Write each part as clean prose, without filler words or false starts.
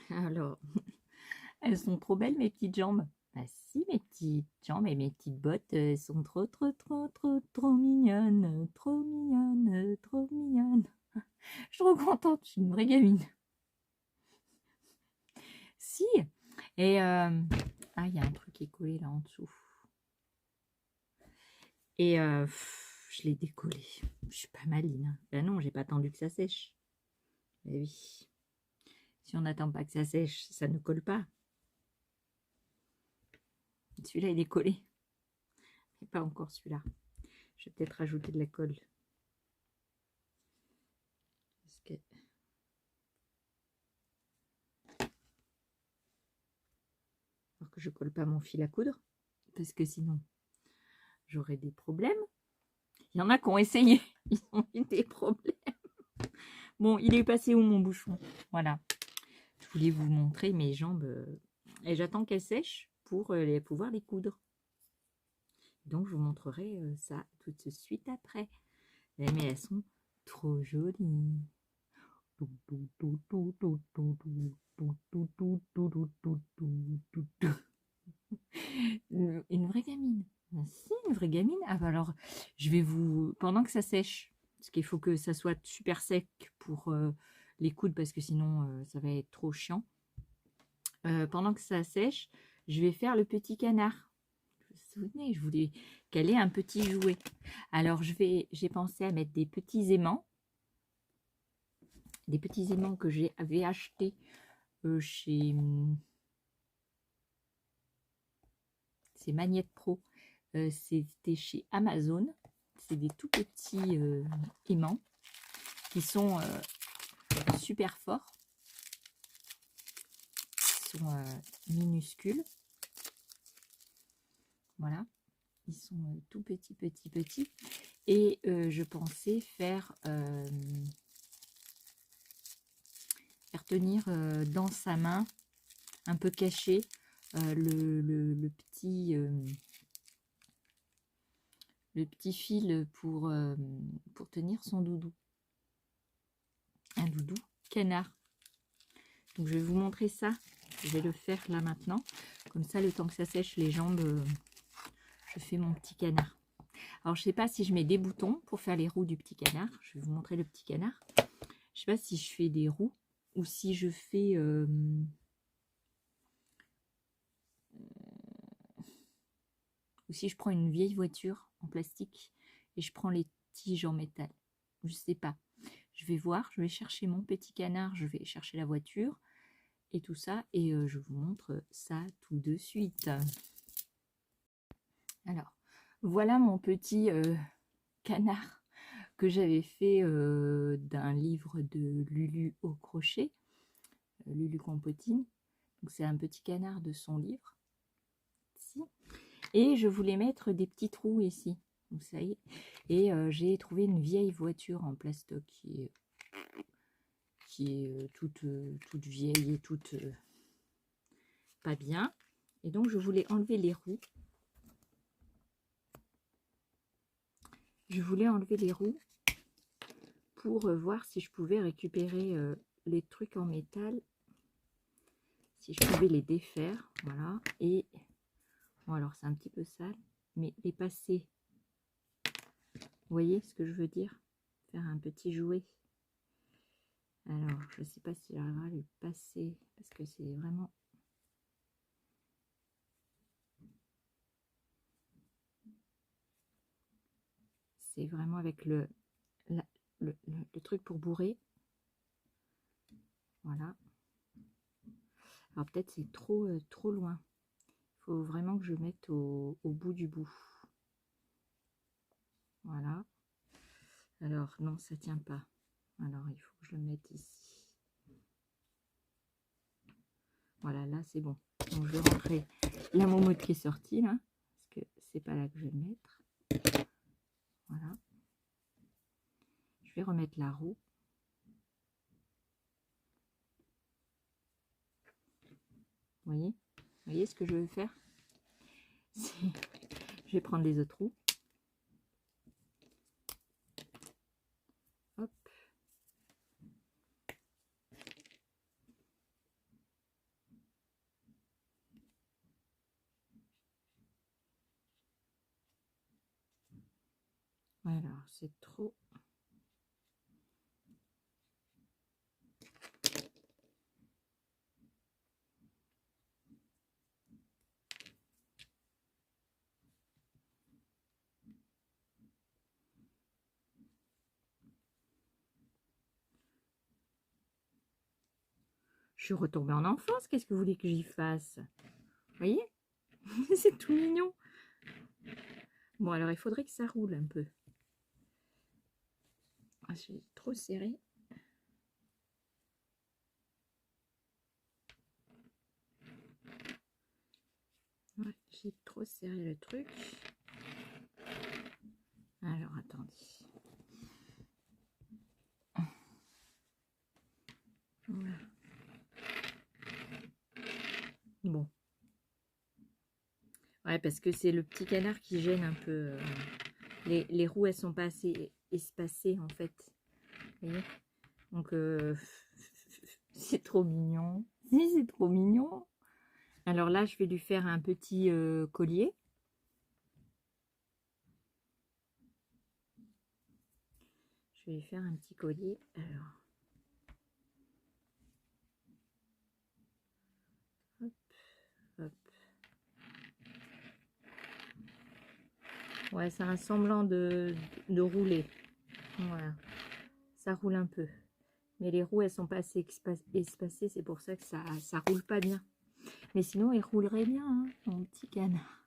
Alors, elles sont trop belles mes petites jambes. Bah si, mes petites jambes et mes petites bottes, elles sont trop, trop, trop, trop, trop mignonnes, trop mignonnes, trop mignonnes. Je suis trop contente, je suis une vraie gamine. Si, et ah, il y a un truc qui est collé là en dessous. Et je l'ai décollé. Je suis pas maline. Hein. Ben non, j'ai pas attendu que ça sèche. Eh oui. Si on n'attend pas que ça sèche, ça ne colle pas. Celui-là, il est collé. Mais pas encore celui-là. Je vais peut-être rajouter de la colle. Parce que... Alors que je colle pas mon fil à coudre. Parce que sinon, j'aurais des problèmes. Il y en a qui ont essayé. Ils ont eu des problèmes. Bon, il est passé où mon bouchon? Voilà. Je voulais vous montrer mes jambes. Et j'attends qu'elles sèchent pour pouvoir les coudre. Donc, je vous montrerai ça tout de suite après. Mais elles sont trop jolies. Une vraie gamine. Si, une vraie gamine. Ah bah alors, je vais vous... Pendant que ça sèche, parce qu'il faut que ça soit super sec pour les coudes, parce que sinon, ça va être trop chiant. Pendant que ça sèche, je vais faire le petit canard. Vous vous souvenez, je voulais qu'elle ait un petit jouet. Alors, j'ai pensé à mettre des petits aimants. Des petits aimants que j'avais achetés chez... C'est Magnette Pro. C'était chez Amazon. C'est des tout petits aimants qui sont super forts. Ils sont minuscules. Voilà. Ils sont tout petits, petits, petits. Et je pensais faire tenir dans sa main, un peu caché, le petit fil pour tenir son doudou. Un doudou canard. Donc je vais vous montrer ça. Je vais le faire là maintenant. Comme ça, le temps que ça sèche les jambes, je fais mon petit canard. Alors je sais pas si je mets des boutons pour faire les roues du petit canard. Je vais vous montrer le petit canard. Je sais pas si je fais des roues ou si je fais ou si je prends une vieille voiture en plastique et je prends les tiges en métal. Je sais pas. Je vais voir, je vais chercher mon petit canard, je vais chercher la voiture et tout ça. Et je vous montre ça tout de suite. Alors, voilà mon petit canard que j'avais fait d'un livre de Lulu au crochet. Lulu Compotine. Donc c'est un petit canard de son livre. Ici. Et je voulais mettre des petits trous ici. Donc ça y est. Et j'ai trouvé une vieille voiture en plastoc qui est toute vieille et toute pas bien. Et donc je voulais enlever les roues. Je voulais enlever les roues pour voir si je pouvais récupérer les trucs en métal. Si je pouvais les défaire. Voilà. Et bon, alors c'est un petit peu sale. Mais les passer. Vous voyez ce que je veux dire? Faire un petit jouet. Alors, je ne sais pas si j'arriverai à le passer parce que c'est vraiment... C'est vraiment avec le truc pour bourrer. Voilà. Alors peut-être c'est trop loin. Il faut vraiment que je mette au bout du bout. Voilà. Alors non, ça tient pas. Alors il faut que je le mette ici. Voilà, là c'est bon. Donc je vais rentrer la momotte qui est sortie là. Parce que c'est pas là que je vais le mettre. Voilà. Je vais remettre la roue. Vous voyez ce que je veux faire? Je vais prendre les autres roues. Hop. Alors, c'est trop. Je suis retombée en enfance. Qu'est-ce que vous voulez que j'y fasse? Vous voyez? C'est tout mignon. Bon, alors, il faudrait que ça roule un peu. Ah, j'ai trop serré. Ouais, j'ai trop serré le truc. Alors, attendez. Voilà. Bon. Ouais, parce que c'est le petit canard qui gêne un peu. Les roues, elles sont pas assez espacées, en fait. Vous voyez? Donc, c'est trop mignon. Si, c'est trop mignon. Alors là, je vais lui faire un petit collier. Je vais lui faire un petit collier. Alors, hop, hop. Ouais, c'est un semblant de rouler. Voilà. Ça roule un peu. Mais les roues, elles sont pas assez espacées. C'est pour ça que ça roule pas bien. Mais sinon, il roulerait bien, hein, mon petit canard.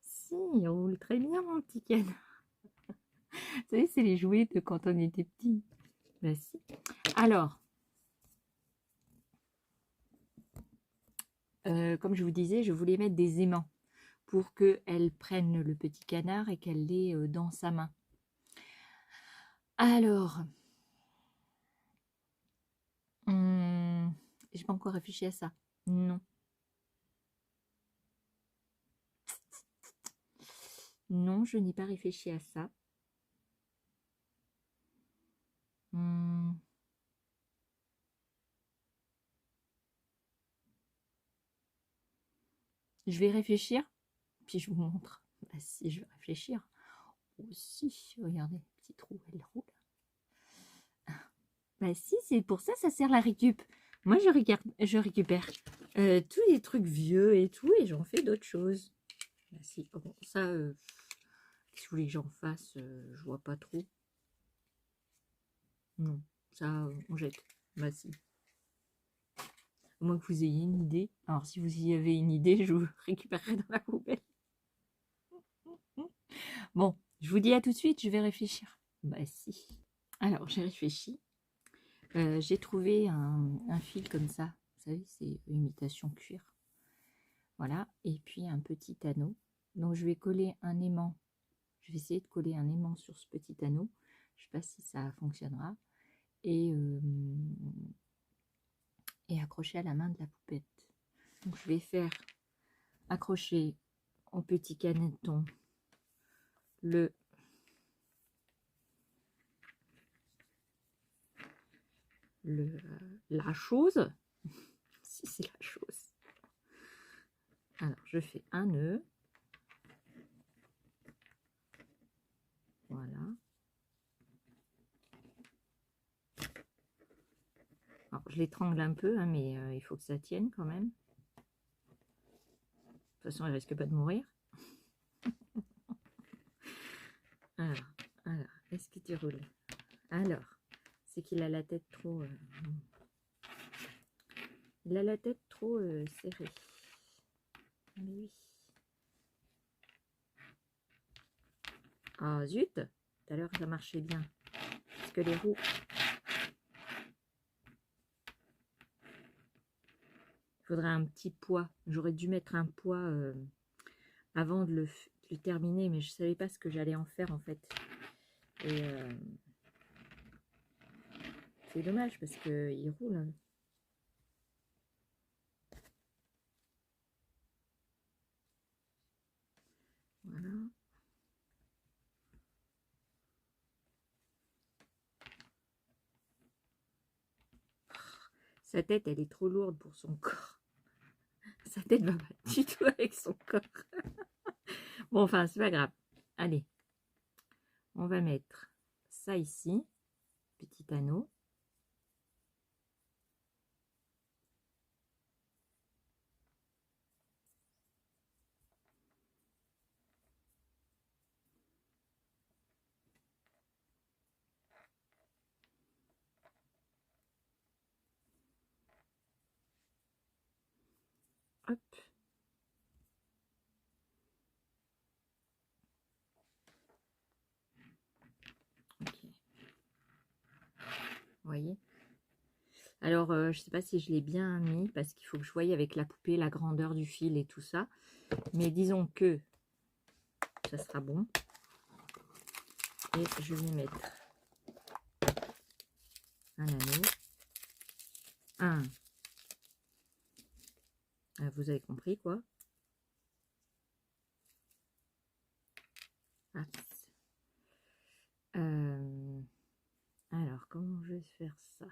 Si, il roule très bien, mon petit canard. Vous savez, c'est les jouets de quand on était petit. Ben si. Alors, comme je vous disais, je voulais mettre des aimants pour qu'elle prenne le petit canard et qu'elle l'ait dans sa main. Alors, j'ai pas encore réfléchi à ça. Non. Non, je n'ai pas réfléchi à ça. Je vais réfléchir, puis je vous montre. Bah, si, je vais réfléchir. Aussi, regardez, petit trou, elle roule. Bah si, c'est pour ça, ça sert la récup. Moi, je récupère tous les trucs vieux et tout, et j'en fais d'autres choses. Bah si, oh, bon, ça, qu'est-ce que vous voulez que j'en fasse? Je vois pas trop. Non, ça, on jette. Bah si. Au moins que vous ayez une idée. Alors, si vous y avez une idée, je vous récupérerai dans la poubelle. Bon, je vous dis à tout de suite, je vais réfléchir. Bah si. Alors, j'ai réfléchi. J'ai trouvé un fil comme ça. Vous savez, c'est imitation cuir. Voilà. Et puis un petit anneau. Donc, je vais coller un aimant. Je vais essayer de coller un aimant sur ce petit anneau. Je ne sais pas si ça fonctionnera. Et accrocher à la main de la poupette. Donc, je vais faire accrocher au petit caneton la chose. Si c'est la chose. Alors, je fais un nœud. Voilà. Alors, je l'étrangle un peu, hein, mais il faut que ça tienne quand même. De toute façon, elle risque pas de mourir. Alors, est-ce que tu roules? Alors, c'est qu'il a la tête trop... il a la tête trop serrée. Mais oui. Ah zut! Tout à l'heure, ça marchait bien. Parce que les roues... Il faudrait un petit poids. J'aurais dû mettre un poids avant de le terminer, mais je ne savais pas ce que j'allais en faire en fait. Et c'est dommage parce qu'il roule. Hein. Voilà. Sa tête, elle est trop lourde pour son corps. Sa tête va pas du tout avec son corps. Bon, enfin, c'est pas grave. Allez. On va mettre ça ici, petit anneau. Hop. Ok. Vous voyez? Alors, je ne sais pas si je l'ai bien mis, parce qu'il faut que je voie avec la poupée la grandeur du fil et tout ça. Mais disons que ça sera bon. Et je vais mettre un anneau. Un. Vous avez compris, quoi. Alors, comment je vais faire ça?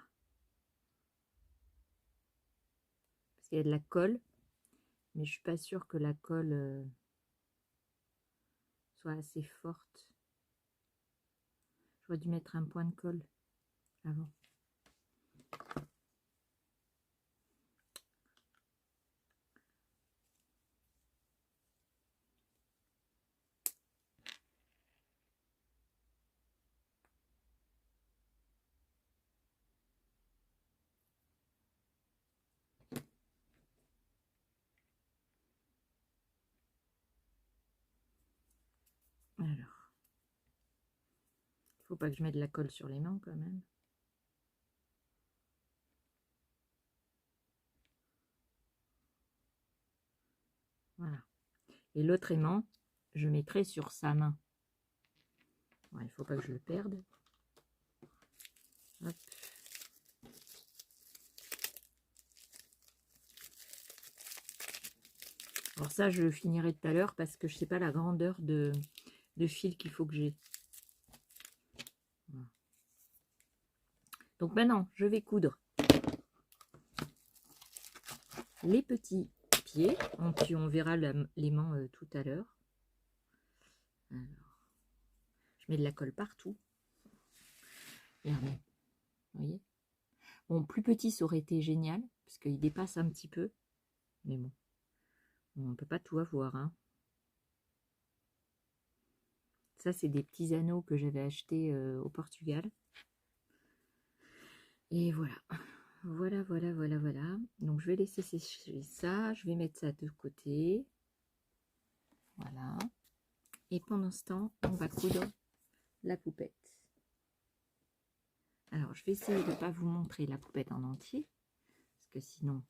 Parce qu'il y a de la colle, mais je suis pas sûre que la colle soit assez forte. J'aurais dû mettre un point de colle avant. Alors, faut pas que je mette de la colle sur les mains quand même. Voilà. Et l'autre aimant, je mettrai sur sa main. Bon, il faut pas que je le perde. Hop. Alors ça, je le finirai tout à l'heure parce que je sais pas la grandeur de fil qu'il faut que j'ai. Voilà. Donc maintenant, je vais coudre les petits pieds. Puis on verra l'aimant tout à l'heure. Alors, je mets de la colle partout. Regardez, vous voyez. Bon, plus petit, ça aurait été génial parce qu'il dépasse un petit peu. Mais bon, on ne peut pas tout avoir, hein. Ça, c'est des petits anneaux que j'avais achetés au Portugal. Et voilà. Voilà. Donc, je vais laisser sécher ça. Je vais mettre ça de côté. Voilà. Et pendant ce temps, on va coudre la poupette. Alors, je vais essayer de ne pas vous montrer la poupette en entier. Parce que sinon,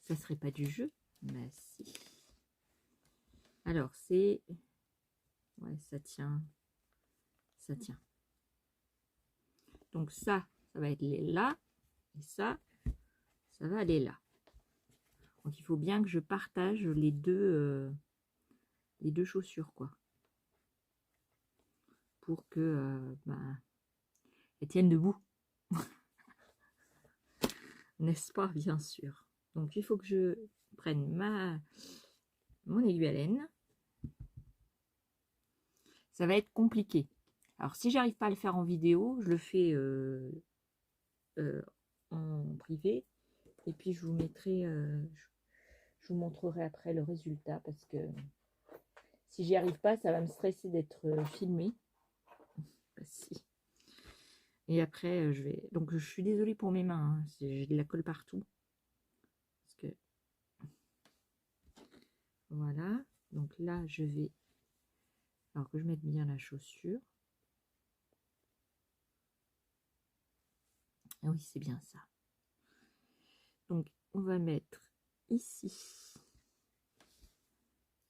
ça ne serait pas du jeu. Ben si. Alors, c'est... Ouais, ça tient. Ça tient. Donc ça va être là. Et ça va aller là. Donc il faut bien que je partage les deux chaussures, quoi. Pour que elles tiennent debout. N'est-ce pas, bien sûr. Donc il faut que je prenne mon aiguille à laine. Ça va être compliqué. Alors si j'arrive pas à le faire en vidéo, je le fais en privé. Et puis je vous mettrai, je vous montrerai après le résultat parce que si j'y arrive pas, ça va me stresser d'être filmé. Si. Et après, je vais. Donc je suis désolée pour mes mains, hein. J'ai de la colle partout. Parce que voilà. Donc là, je vais. Alors que je mette bien la chaussure. Ah oui, c'est bien ça. Donc on va mettre ici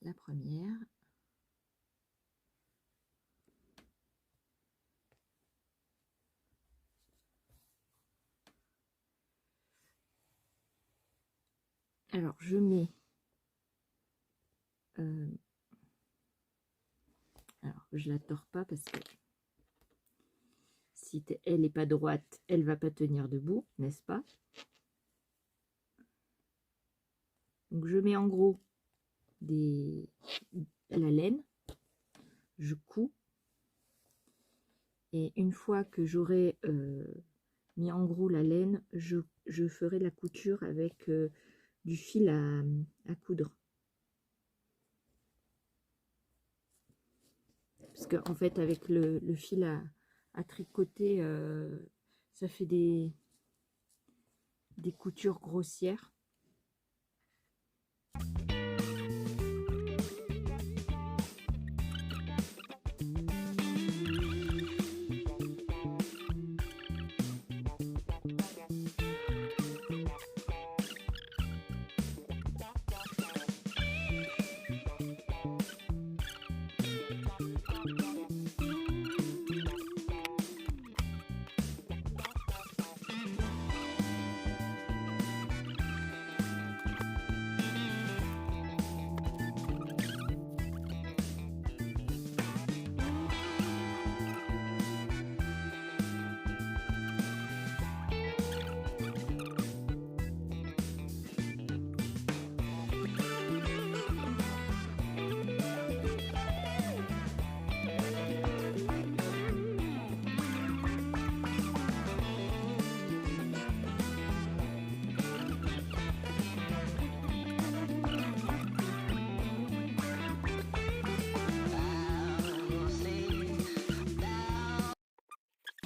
la première. Alors je mets alors je la tords pas parce que si elle n'est pas droite, elle va pas tenir debout, n'est-ce pas? Donc je mets en gros la laine. je couds. Et une fois que j'aurai mis en gros la laine, je ferai la couture avec du fil à coudre. Parce qu'en fait, avec le fil à tricoter, ça fait des coutures grossières.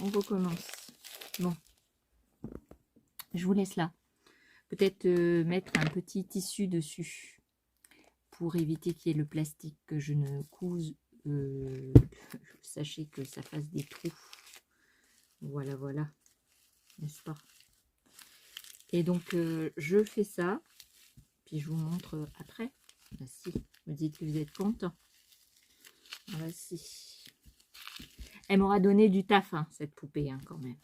On recommence. Bon, je vous laisse là. Peut-être mettre un petit tissu dessus pour éviter qu'il y ait le plastique que je ne couse. Sachez que ça fasse des trous. Voilà, voilà. N'est-ce pas? Et donc, je fais ça. Puis je vous montre après. Voici. Vous dites que vous êtes content. Voici. Elle m'aura donné du taf, hein, cette poupée, hein, quand même.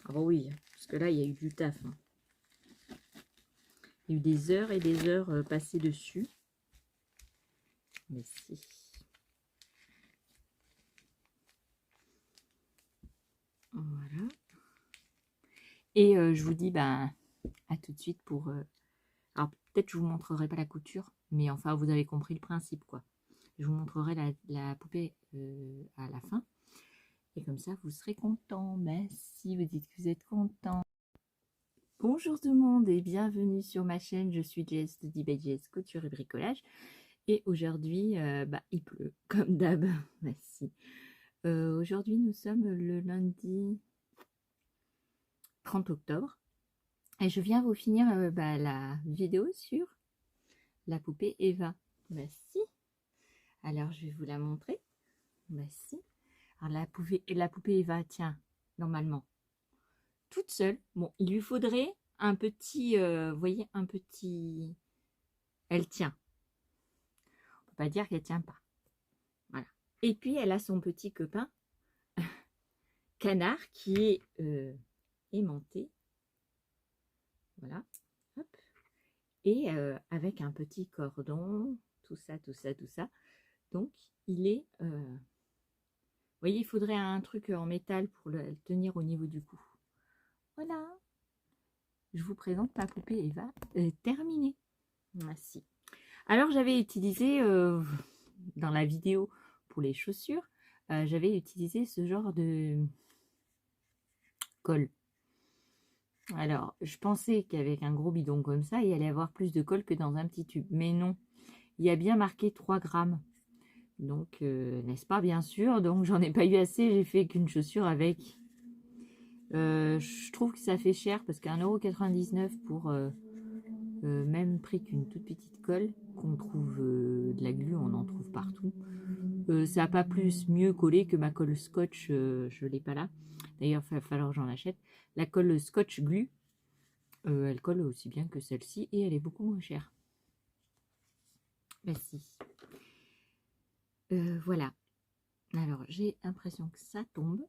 Ah bah oui, parce que là, il y a eu du taf. Hein. Il y a eu des heures et des heures passées dessus. Mais si. Voilà. Et je vous dis, ben, à tout de suite pour... alors, peut-être je vous montrerai pas la couture, mais enfin, vous avez compris le principe, quoi. Je vous montrerai la poupée à la fin. Et comme ça, vous serez content. Merci, vous dites que vous êtes content. Bonjour tout le monde et bienvenue sur ma chaîne. Je suis Jess de D by Jess Couture et Bricolage. Et aujourd'hui, il pleut, comme d'hab. Merci. Aujourd'hui, nous sommes le lundi 30 octobre. Et je viens vous finir la vidéo sur la poupée Eva. Merci. Alors, je vais vous la montrer. Voici. Alors, la poupée Eva tient normalement toute seule. Bon, il lui faudrait un petit, vous voyez, un petit... Elle tient. On ne peut pas dire qu'elle tient pas. Voilà. Et puis, elle a son petit copain, Canard, qui est aimanté. Voilà. Hop. Et avec un petit cordon, tout ça, tout ça, tout ça. Donc, il est... vous voyez, il faudrait un truc en métal pour le tenir au niveau du cou. Voilà. Je vous présente ma poupée Eva terminée. Voici. Alors, j'avais utilisé, dans la vidéo pour les chaussures, j'avais utilisé ce genre de colle. Alors, je pensais qu'avec un gros bidon comme ça, il allait avoir plus de colle que dans un petit tube. Mais non, il y a bien marqué 3 grammes. Donc, n'est-ce pas, bien sûr. Donc, j'en ai pas eu assez. J'ai fait qu'une chaussure avec. Je trouve que ça fait cher parce qu'1,99 € pour même prix qu'une toute petite colle, qu'on trouve de la glu, on en trouve partout. Ça n'a pas plus mieux collé que ma colle scotch, je ne l'ai pas là. D'ailleurs, il va falloir que j'en achète. La colle scotch glu, elle colle aussi bien que celle-ci et elle est beaucoup moins chère. Merci. Voilà. Alors, j'ai l'impression que ça tombe.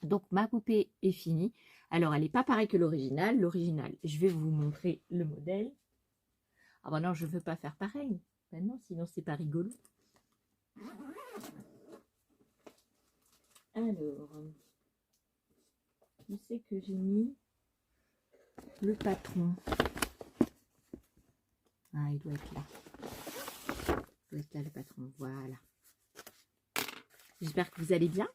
Donc, ma poupée est finie. Alors, elle n'est pas pareille que l'original. L'original, je vais vous montrer le modèle. Ah ben non, je ne veux pas faire pareil. Ben non, sinon, c'est pas rigolo. Alors, je sais que j'ai mis le patron. Ah, il doit être là. doit être là le patron. Voilà. J'espère que vous allez bien.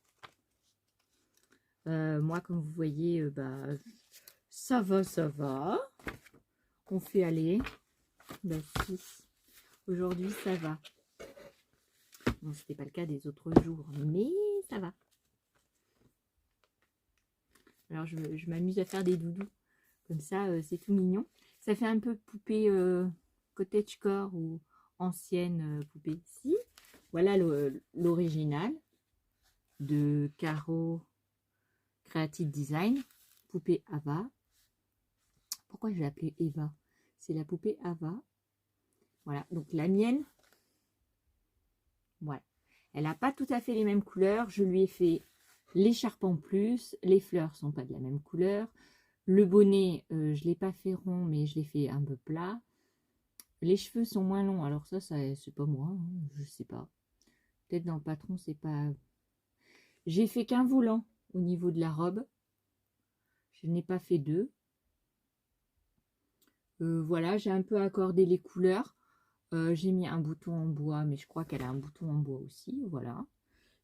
Moi, comme vous voyez, bah, ça va, ça va. On fait aller. Bah, si. Aujourd'hui, ça va. Bon, c'était pas le cas des autres jours, mais ça va. Alors, je m'amuse à faire des doudous. Comme ça, c'est tout mignon. Ça fait un peu poupée cottagecore ou ancienne poupée. Si, voilà l'original de Caro Creative Design, poupée Ava. Pourquoi je l'ai appelée Eva? C'est la poupée Ava. Voilà, donc la mienne, voilà. Elle n'a pas tout à fait les mêmes couleurs. Je lui ai fait l'écharpe en plus. Les fleurs sont pas de la même couleur. Le bonnet, je ne l'ai pas fait rond, mais je l'ai fait un peu plat. Les cheveux sont moins longs. Alors ça c'est pas moi, hein, je sais pas. Peut-être dans le patron, c'est pas... J'ai fait qu'un volant au niveau de la robe. Je n'ai pas fait deux. Voilà, j'ai un peu accordé les couleurs. J'ai mis un bouton en bois, mais je crois qu'elle a un bouton en bois aussi. Voilà.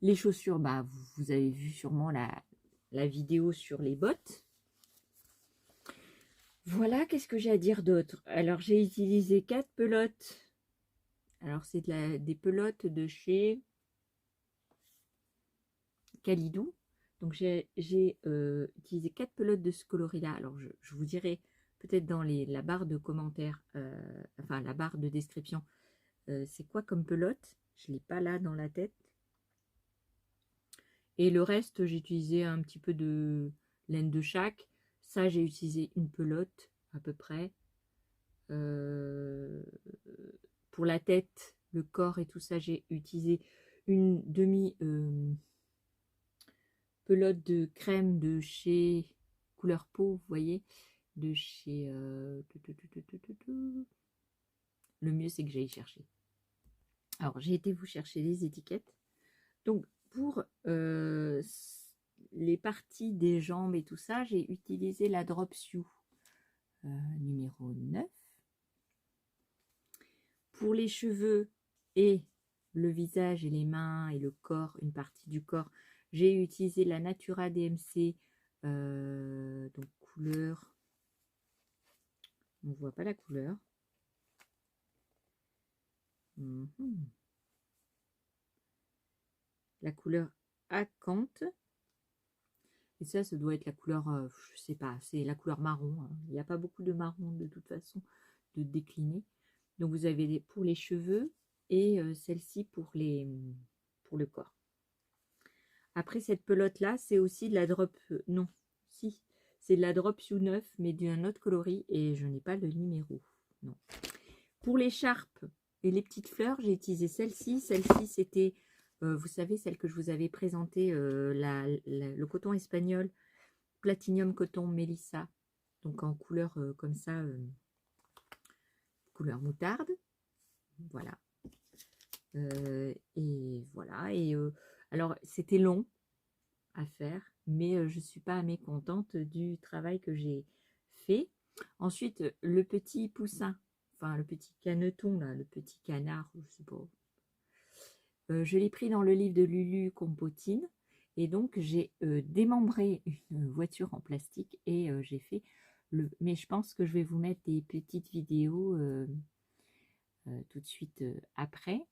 Les chaussures, bah, vous avez vu sûrement la vidéo sur les bottes. Voilà, qu'est-ce que j'ai à dire d'autre? Alors, j'ai utilisé 4 pelotes. Alors, c'est des pelotes de chez Calidou. Donc, j'ai utilisé 4 pelotes de ce coloris-là. Alors, je vous dirai peut-être dans la barre de commentaires, enfin, la barre de description, c'est quoi comme pelote. Je ne l'ai pas là dans la tête. Et le reste, j'ai utilisé un petit peu de laine de chaque. Ça, j'ai utilisé une pelote à peu près. Pour la tête, le corps et tout ça, j'ai utilisé une demi pelote de crème de chez Couleur Peau, vous voyez, de chez... Le mieux, c'est que j'aille chercher. Alors, j'ai été vous chercher les étiquettes. Donc, pour les parties des jambes et tout ça, j'ai utilisé la Drop Sioux numéro 9. Pour les cheveux et le visage et les mains et le corps, une partie du corps, j'ai utilisé la Natura DMC, donc couleur, on ne voit pas la couleur. La couleur Acanthe. Et ça doit être la couleur, je sais pas, c'est la couleur marron. Hein. Il n'y a pas beaucoup de marron de toute façon de décliner. Donc vous avez pour les cheveux et celle-ci pour le corps. Après cette pelote là, c'est aussi de la drop, non, si, c'est de la drop Sioux 9, mais d'un autre coloris et je n'ai pas le numéro. Non. Pour l'écharpe et les petites fleurs, j'ai utilisé celle-ci. Celle-ci, c'était, vous savez, celle que je vous avais présentée, le coton espagnol, Platinum Coton Melissa, donc en couleur comme ça, couleur moutarde. Voilà. Et voilà. Et alors, c'était long à faire, mais je ne suis pas mécontente du travail que j'ai fait. Ensuite, le petit poussin, enfin le petit caneton, là, le petit canard, je sais pas. Je l'ai pris dans le livre de Lulu Compotine. Et donc, j'ai démembré une voiture en plastique et j'ai fait le... Mais je pense que je vais vous mettre des petites vidéos tout de suite après.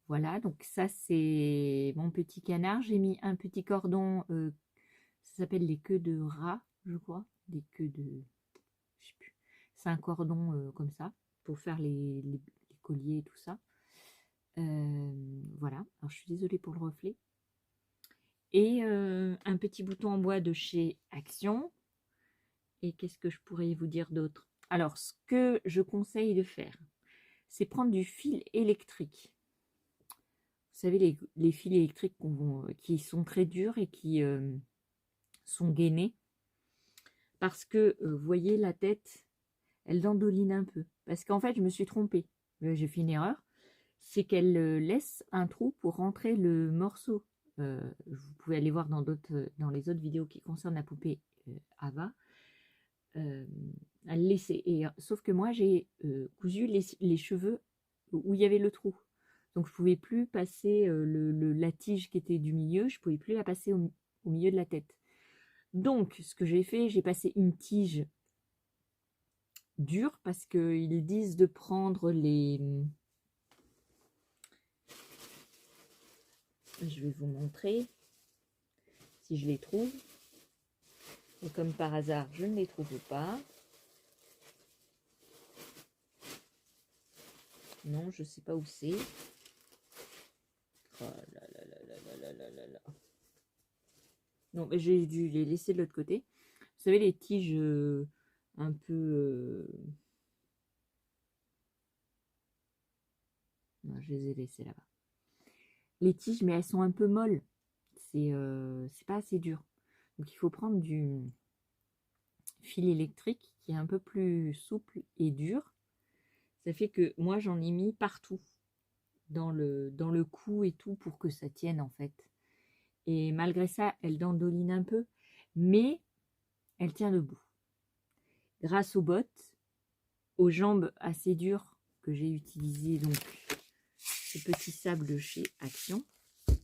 Voilà, donc ça, c'est mon petit canard. J'ai mis un petit cordon, ça s'appelle les queues de rat, je crois. Des queues de... Je sais plus. C'est un cordon comme ça, pour faire les colliers et tout ça. Voilà, alors je suis désolée pour le reflet. Et un petit bouton en bois de chez Action. Et qu'est-ce que je pourrais vous dire d'autre? Alors, ce que je conseille de faire, c'est prendre du fil électrique. Vous savez, les fils électriques qui sont très durs et qui sont gainés. Parce que, vous voyez, la tête, elle dandoline un peu. Parce qu'en fait, je me suis trompée. J'ai fait une erreur. C'est qu'elle laisse un trou pour rentrer le morceau. Vous pouvez aller voir dans les autres vidéos qui concernent la poupée Ava. Elle laissait. Et, sauf que moi, j'ai cousu les cheveux où il y avait le trou. Donc je pouvais plus passer la tige qui était du milieu, je pouvais plus la passer au milieu de la tête. Donc ce que j'ai fait, j'ai passé une tige dure parce qu'ils disent de prendre les... Je vais vous montrer si je les trouve. Et comme par hasard, je ne les trouve pas. Non, je ne sais pas où c'est. Oh là là là là là là là là là. Non, mais j'ai dû les laisser de l'autre côté. Vous savez, les tiges un peu... Non, je les ai laissées là-bas. Les tiges, mais elles sont un peu molles. C'est pas assez dur. Donc il faut prendre du fil électrique qui est un peu plus souple et dur. Ça fait que moi, j'en ai mis partout. Dans le cou et tout pour que ça tienne en fait. Et malgré ça, elle dandoline un peu, mais elle tient debout. Grâce aux bottes, aux jambes assez dures que j'ai utilisées, donc ce petit sable de chez Action,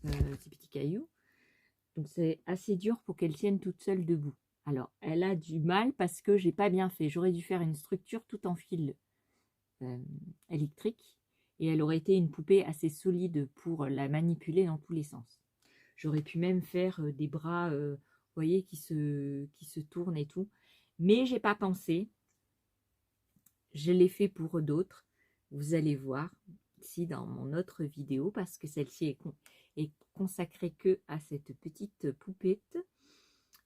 ces petits cailloux. Donc c'est assez dur pour qu'elle tienne toute seule debout. Alors elle a du mal parce que j'ai pas bien fait. J'aurais dû faire une structure tout en fil électrique. Et elle aurait été une poupée assez solide pour la manipuler dans tous les sens. J'aurais pu même faire des bras, vous voyez, qui se tournent et tout. Mais j'ai pas pensé. Je l'ai fait pour d'autres. Vous allez voir ici dans mon autre vidéo, parce que celle-ci est consacrée que à cette petite poupette.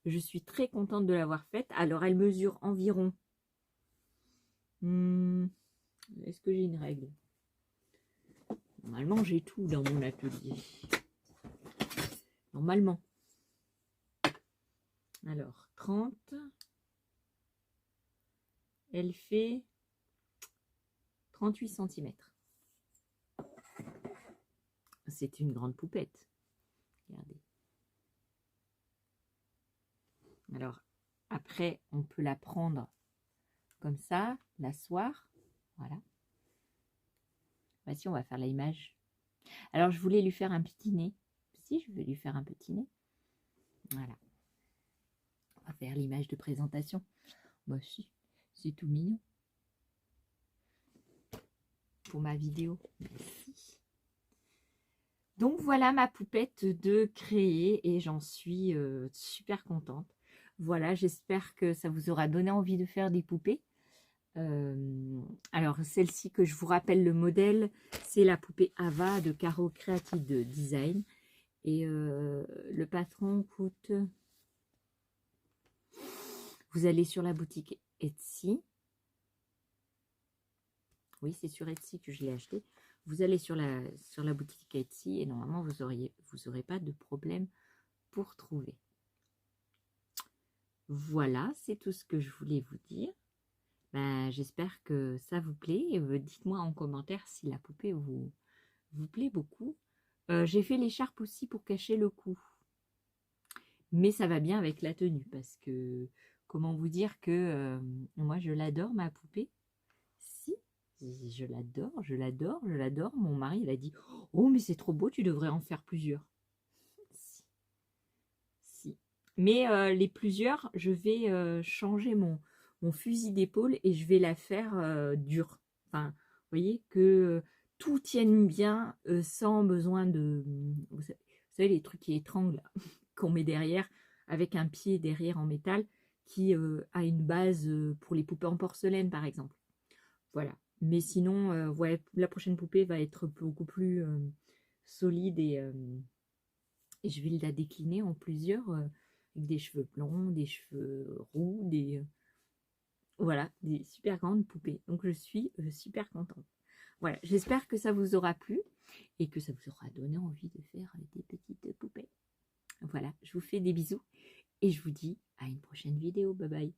Je suis très contente de l'avoir faite. Alors, elle mesure environ... Est-ce que j'ai une règle ? Normalement, j'ai tout dans mon atelier. Normalement. Alors, 30. Elle fait 38 cm. C'est une grande poupette. Regardez. Alors, après, on peut la prendre comme ça, l'asseoir. Voilà. Voici, on va faire l'image. Alors, je voulais lui faire un petit nez. Si, je vais lui faire un petit nez. Voilà. On va faire l'image de présentation. Moi aussi, c'est tout mignon. Pour ma vidéo. Merci. Donc, voilà ma poupette de créer et j'en suis super contente. Voilà, j'espère que ça vous aura donné envie de faire des poupées. Alors celle-ci, que je vous rappelle le modèle, c'est la poupée Ava de Caro Creative Design et le patron coûte, vous allez sur la boutique Etsy, oui c'est sur Etsy que je l'ai acheté, vous allez sur la boutique Etsy et normalement vous aurez pas de problème pour trouver. Voilà, c'est tout ce que je voulais vous dire. Ben, j'espère que ça vous plaît. Dites-moi en commentaire si la poupée vous plaît beaucoup. J'ai fait l'écharpe aussi pour cacher le cou. Mais ça va bien avec la tenue parce que, comment vous dire que moi je l'adore ma poupée. Si, je l'adore, je l'adore, je l'adore. Mon mari il a dit « Oh mais c'est trop beau, tu devrais en faire plusieurs. » Si. Mais les plusieurs, je vais changer mon fusil d'épaule et je vais la faire dure. Enfin, vous voyez, que tout tienne bien sans besoin de... Vous savez, les trucs qui étranglent, qu'on met derrière, avec un pied derrière en métal, qui a une base pour les poupées en porcelaine, par exemple. Voilà. Mais sinon, ouais, la prochaine poupée va être beaucoup plus solide et je vais la décliner en plusieurs... avec des cheveux blonds, des cheveux roux, voilà, des super grandes poupées. Donc je suis super contente. Voilà, j'espère que ça vous aura plu et que ça vous aura donné envie de faire des petites poupées. Voilà, je vous fais des bisous et je vous dis à une prochaine vidéo. Bye bye.